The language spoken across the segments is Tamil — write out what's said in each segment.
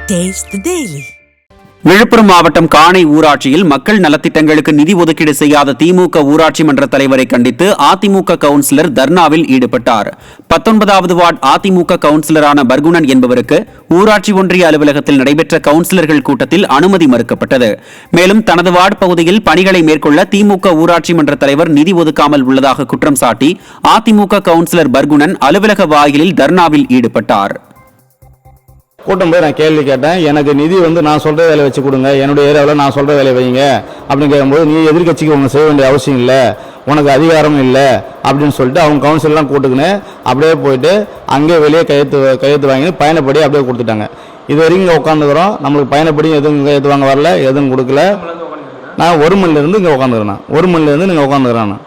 Taste the Daily. விழுப்புரம் மாவட்டம் காணை ஊராட்சியில் மக்கள் நலத்திட்டங்களுக்கு நிதி ஒதுக்கீடு செய்யாத திமுக ஊராட்சி மன்ற தலைவரை கண்டித்து அதிமுக கவுன்சிலர் தர்ணாவில் ஈடுபட்டார். 19வது வார்டு அதிமுக கவுன்சிலரான பர்குணன் என்பவருக்கு ஊராட்சி ஒன்றிய அலுவலகத்தில் நடைபெற்ற கவுன்சிலர்கள் கூட்டத்தில் அனுமதி மறுக்கப்பட்டது. மேலும் தனது வார்டு பகுதியில் பணிகளை மேற்கொள்ள திமுக ஊராட்சி மன்ற தலைவர் நிதி ஒதுக்காமல் உள்ளதாக குற்றம் சாட்டி அதிமுக கவுன்சிலர் பர்குணன் அலுவலக வாயிலில் தர்ணாவில் ஈடுபட்டார். கூட்டம் போய் நான் கேள்வி கேட்டேன். எனக்கு நிதி நான் சொல்கிற வேலையை வச்சு கொடுங்க, என்னுடைய ஏரியாவில் நான் சொல்கிற வேலையை வைங்க அப்படின்னு கேட்கும்போது, நீ எதிர்கட்சிக்கு உங்க செய்ய வேண்டிய அவசியம் இல்லை, உனக்கு அதிகாரம் இல்லை அப்படின்னு சொல்லிட்டு அவங்க கவுன்சிலெலாம் கூட்டுக்குன்னு அப்படியே போயிட்டு அங்கே வெளியே கையெழுத்து வாங்கி பயணப்படி அப்படியே கொடுத்துட்டாங்க. இது வரைக்கும் இங்கே உட்காந்துக்கிறோம். நம்மளுக்கு பயணப்படி எதுவும் கையெழுத்து வாங்க வரல, எதுவும் கொடுக்கல. நான் 1 மணிலேருந்து இங்கே உட்காந்துக்கிறேன். 1 மணிலேருந்து நீங்கள் உட்காந்துக்கிறேன்.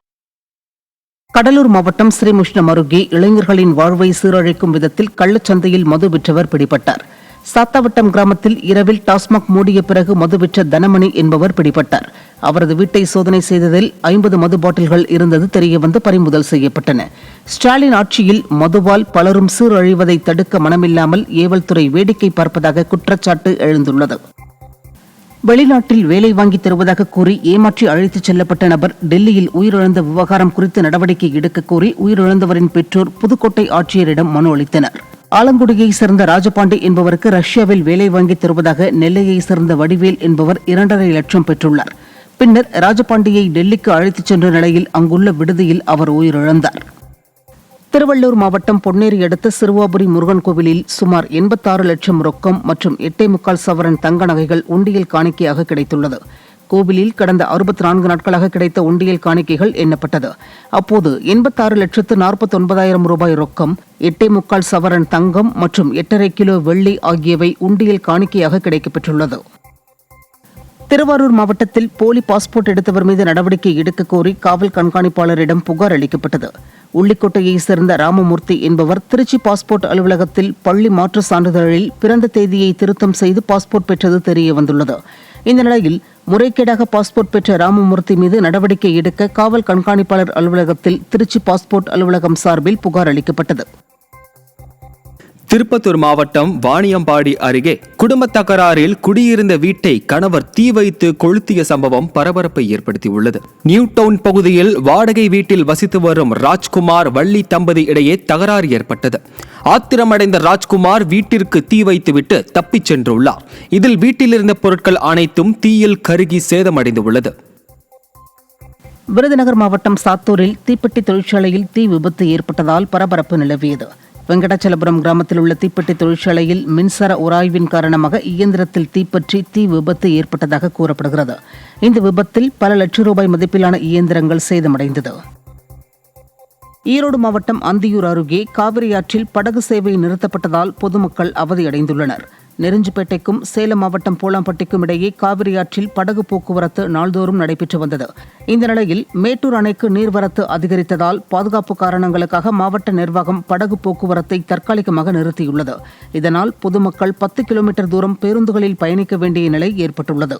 கடலூர் மாவட்டம் ஸ்ரீமுஷ்ணம் அருகே இளைஞர்களின் வாழ்வை சீரழிக்கும் விதத்தில் கள்ளச்சந்தையில் மது விற்றவர் பிடிபட்டார். சாத்தாவட்டம் கிராமத்தில் இரவில் டாஸ்மாக் மூடிய பிறகு மது விற்ற தனமணி என்பவர் பிடிபட்டார். அவரது வீட்டை சோதனை செய்ததில் 50 மது பாட்டில்கள் இருந்தது தெரியவந்து பறிமுதல் செய்யப்பட்டன. ஸ்டாலின் ஆட்சியில் மதுவால் பலரும் சீரழிவதை தடுக்க மனமில்லாமல் ஏவல் துறை வேடிக்கை பார்ப்பதாக குற்றச்சாட்டு எழுந்துள்ளது. வெளிநாட்டில் வேலை வாங்கி தருவதாக கூறி ஏமாற்றி அழைத்துச் செல்லப்பட்ட நபர் டெல்லியில் உயிரிழந்த விவகாரம் குறித்து நடவடிக்கை எடுக்க கோரி உயிரிழந்தவரின் பெற்றோர் புதுக்கோட்டை ஆட்சியரிடம் மனு அளித்தனர். ஆலங்குடியைச் சேர்ந்த ராஜபாண்டி என்பவருக்கு ரஷ்யாவில் வேலை வாங்கி தருவதாக நெல்லையைச் சேர்ந்த வடிவேல் என்பவர் 2.5 லட்சம் பெற்றுள்ளார். பின்னர் ராஜபாண்டியை டெல்லிக்கு அழைத்துச் சென்ற நிலையில் அங்குள்ள விடுதியில் அவர் உயிரிழந்தார். திருவள்ளூர் மாவட்டம் பொன்னேரி அடுத்த சிறுவாபுரி முருகன் கோவிலில் சுமார் 86 லட்சம் ரொக்கம் மற்றும் 8.25 சவரன் தங்க நகைகள் உண்டியல் காணிக்கையாக கிடைத்துள்ளது. கோவிலில் கடந்த 64 நாட்களாக கிடைத்த உண்டியல் காணிக்கைகள் எண்ணப்பட்டது. அப்போது 86,49,000 ரூபாய் ரொக்கம், 8.25 சவரன் தங்கம் மற்றும் 8.5 கிலோ வெள்ளி ஆகியவை உண்டியல் காணிக்கையாக கிடைக்கப்பெற்றுள்ளது. திருவாரூர் மாவட்டத்தில் போலி பாஸ்போர்ட் எடுத்தவர் மீது நடவடிக்கை எடுக்க கோரி காவல் கண்காணிப்பாளரிடம் புகார் அளிக்கப்பட்டது. உள்ளிக்கோட்டையைச் சேர்ந்த ராமமூர்த்தி என்பவர் திருச்சி பாஸ்போர்ட் அலுவலகத்தில் பள்ளி மாற்று சான்றிதழில் பிறந்த தேதியை திருத்தம் செய்து பாஸ்போர்ட் பெற்றது தெரியவந்துள்ளது. இந்த நிலையில் முறைகேடாக பாஸ்போர்ட் பெற்ற ராமமூர்த்தி மீது நடவடிக்கை எடுக்க காவல் கண்காணிப்பாளர் அலுவலகத்தில் திருச்சி பாஸ்போர்ட் அலுவலகம் சார்பில் புகார் அளிக்கப்பட்டது. திருப்பத்தூர் மாவட்டம் வாணியம்பாடி அருகே குடும்ப தகராறில் குடியிருந்த வீட்டை கணவர் தீ வைத்து கொளுத்திய சம்பவம் பரபரப்பை ஏற்படுத்தியுள்ளது. நியூ டவுன் பகுதியில் வாடகை வீட்டில் வசித்து வரும் ராஜ்குமார் வள்ளி தம்பதி இடையே தகராறு ஏற்பட்டது. ஆத்திரமடைந்த ராஜ்குமார் வீட்டிற்கு தீ வைத்துவிட்டு தப்பிச் சென்றுள்ளார். இதில் வீட்டில் இருந்த பொருட்கள் அனைத்தும் தீயில் கருகி சேதமடைந்துள்ளது. விருதுநகர் மாவட்டம் சாத்தூரில் தீப்பெட்டி தொழிற்சாலையில் தீ விபத்து ஏற்பட்டதால் பரபரப்பு நிலவியது. வெங்கடாச்சலபுரம் கிராமத்தில் உள்ள தீப்பெட்டி தொழிற்சாலையில் மின்சார உராய்வின் காரணமாக இயந்திரத்தில் தீப்பற்றி தீ விபத்து ஏற்பட்டதாக கூறப்படுகிறது. இந்த விபத்தில் பல லட்சம் ரூபாய் மதிப்பிலான இயந்திரங்கள் சேதமடைந்தது. ஈரோடு மாவட்டம் அந்தியூர் அருகே காவிரி ஆற்றில் படகு சேவை நிறுத்தப்பட்டதால் பொதுமக்கள் அவதியடைந்துள்ளனர். நெருஞ்சிப்பேட்டைக்கும் சேலம் மாவட்டம் போலாம்பட்டிக்கும் இடையே காவிரி ஆற்றில் படகு போக்குவரத்து நாள்தோறும் நடைபெற்று வந்தது. இந்த நிலையில் மேட்டூர் அணைக்கு நீர்வரத்து அதிகரித்ததால் பாதுகாப்பு காரணங்களுக்காக மாவட்ட நிர்வாகம் படகு போக்குவரத்தை தற்காலிகமாக நிறுத்தியுள்ளது. இதனால் பொதுமக்கள் 10 கிலோமீட்டர் தூரம் பேருந்துகளில் பயணிக்க வேண்டிய நிலை ஏற்பட்டுள்ளது.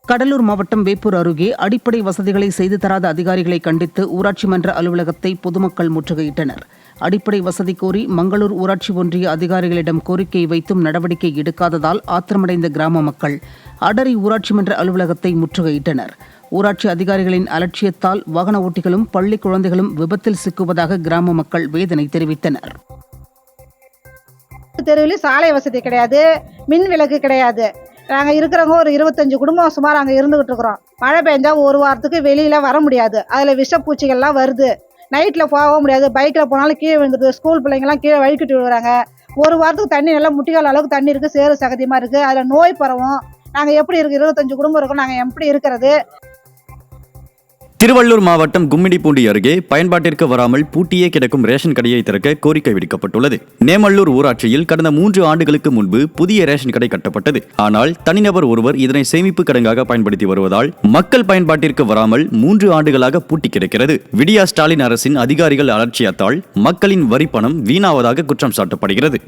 கடலூர் மாவட்டம் வேப்பூர் அருகே அடிப்படை வசதிகளை செய்து தராத அதிகாரிகளை கண்டித்து ஊராட்சி மன்ற அலுவலகத்தை பொதுமக்கள் முற்றுகையிட்டனர். அடிப்படை வசதி கோரி மங்களூர் ஊராட்சி ஒன்றிய அதிகாரிகளிடம் கோரிக்கை வைத்தும் நடவடிக்கை எடுக்காததால் ஆத்திரமடைந்த கிராம மக்கள் அடரி ஊராட்சி மன்ற அலுவலகத்தை முற்றுகையிட்டனர். ஊராட்சி அதிகாரிகளின் அலட்சியத்தால் வாகன ஓட்டிகளும் பள்ளி குழந்தைகளும் விபத்தில் சிக்குவதாக கிராம மக்கள் வேதனை தெரிவித்தனர். தெருவில் சாலை வசதி கிடையாது, மின் விளக்கு கிடையாது. நாங்கள் இருக்கிறவங்க ஒரு 25 குடும்பம் சுமார் அங்கே இருந்துகிட்டு இருக்கிறோம். மழை பெஞ்சா ஒரு வாரத்துக்கு வெளியில் வர முடியாது. அதில் விஷப்பூச்சிகள்லாம் வருது. நைட்டில் போக முடியாது. பைக்கில் போனாலும் கீழே விழுந்துருது. ஸ்கூல் பிள்ளைங்கள்லாம் கீழே வழுக்கிட்டு விழுறாங்க. ஒரு வாரத்துக்கு தண்ணி நல்லா முட்டிக்கால் அளவுக்கு தண்ணி இருக்குது, சேறு சகதியமாக இருக்குது. அதில் நோய் பரவும். நாங்கள் எப்படி இருக்குது, 25 குடும்பம் இருக்கோம், நாங்கள் எப்படி இருக்கிறது? திருவள்ளூர் மாவட்டம் கும்மிடிப்பூண்டி அருகே பயன்பாட்டிற்கு வராமல் பூட்டியே கிடக்கும் ரேஷன் கடையை திறக்க கோரிக்கை விடுக்கப்பட்டுள்ளது. நேமல்லூர் ஊராட்சியில் கடந்த 3 ஆண்டுகளுக்கு முன்பு புதிய ரேஷன் கடை கட்டப்பட்டது. ஆனால் தனிநபர் ஒருவர் இதனை சேமிப்பு கிடங்காக பயன்படுத்தி வருவதால் மக்கள் பயன்பாட்டிற்கு வராமல் 3 ஆண்டுகளாக பூட்டி கிடக்கிறது. விடியா ஸ்டாலின் அரசின் அதிகாரிகள் அலட்சியத்தால் மக்களின் வரி பணம் வீணாவதாக குற்றம் சாட்டப்படுகிறது.